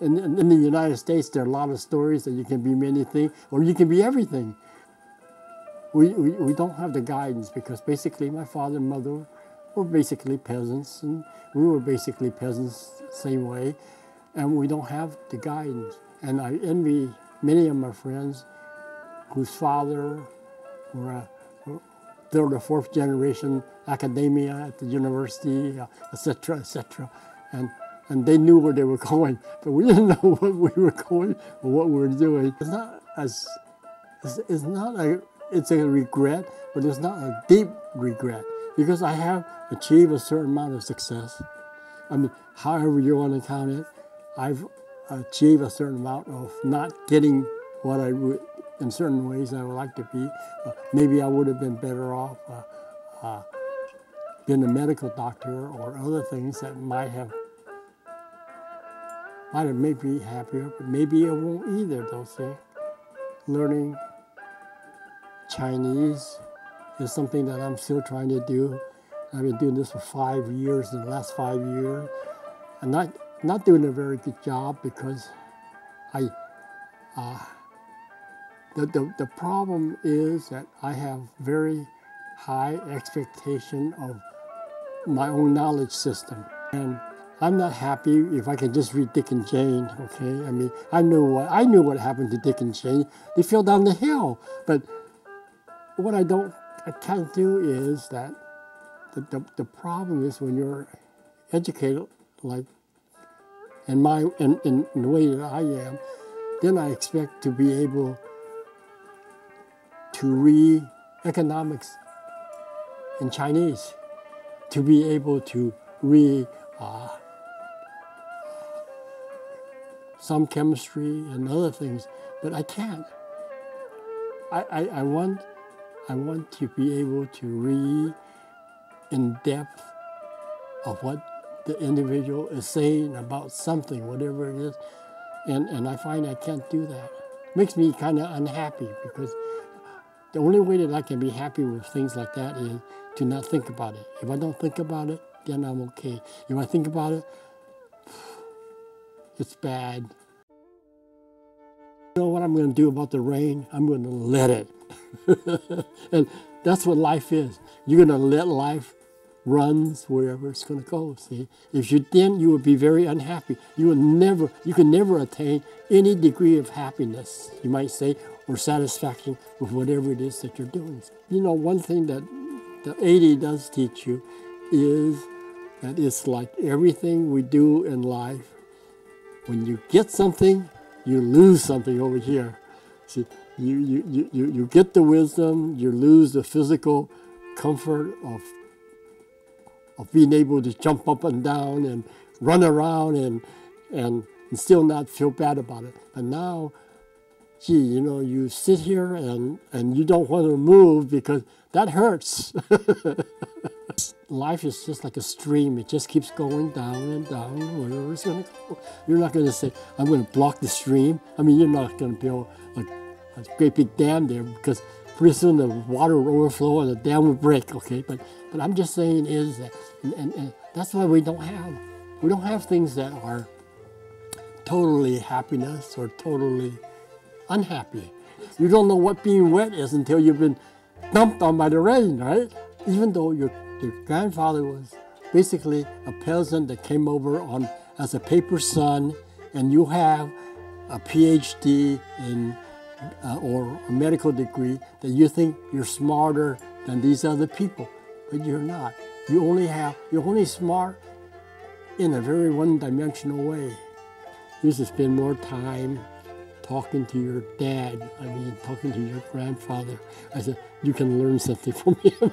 in the United States, there are a lot of stories that you can be many things, or you can be everything. We don't have the guidance because basically my father and mother were basically peasants, and we were basically peasants same way, and we don't have the guidance. And I envy many of my friends whose father were third or fourth generation academia at the university, etc., etc. And they knew where they were going, but we didn't know what we were going or what we were doing. It's a regret, but it's not a deep regret because I have achieved a certain amount of success. I mean, however you want to count it, I've achieved a certain amount of not getting what I would, in certain ways I would like to be. Maybe I would have been better off being a medical doctor or other things that might have made me happier, but maybe it won't either, they'll say. Learning Chinese is something that I'm still trying to do. I've been doing this for 5 years, in the last 5 years. I'm not doing a very good job because the problem is that I have very high expectation of my own knowledge system. And I'm not happy if I can just read Dick and Jane, okay? I mean, I knew what happened to Dick and Jane. They fell down the hill. But what I can't do is that the problem is when you're educated, like in the way that I am, then I expect to be able to read economics in Chinese, to be able to read some chemistry and other things, but I can't. I want to be able to read in depth of what the individual is saying about something, whatever it is, and I find I can't do that. It makes me kind of unhappy because the only way that I can be happy with things like that is to not think about it. If I don't think about it, then I'm okay. If I think about it, it's bad. You know what I'm going to do about the rain? I'm going to let it. And that's what life is. You're going to let life run wherever it's going to go, see? If you didn't, you would be very unhappy. You can never attain any degree of happiness, you might say, or satisfaction with whatever it is that you're doing. You know, one thing that the 80 does teach you is that it's like everything we do in life. When you get something, you lose something over here. See, you get the wisdom, you lose the physical comfort of being able to jump up and down and run around and still not feel bad about it. But now, gee, you know, you sit here and you don't want to move because that hurts. Life is just like a stream. It just keeps going down and down, wherever it's going to go. You're not going to say, I'm going to block the stream. I mean, you're not going to build a great big dam there because pretty soon the water will overflow and the dam will break, okay? But I'm just saying is that, and that's why we don't have things that are totally happiness or totally unhappy. You don't know what being wet is until you've been dumped on by the rain, right? Even though your grandfather was basically a peasant that came over as a paper son, and you have a PhD in or a medical degree, that you think you're smarter than these other people, but you're not. You're only smart in a very one-dimensional way. You should spend more time talking to your dad, talking to your grandfather. I said, you can learn something from him.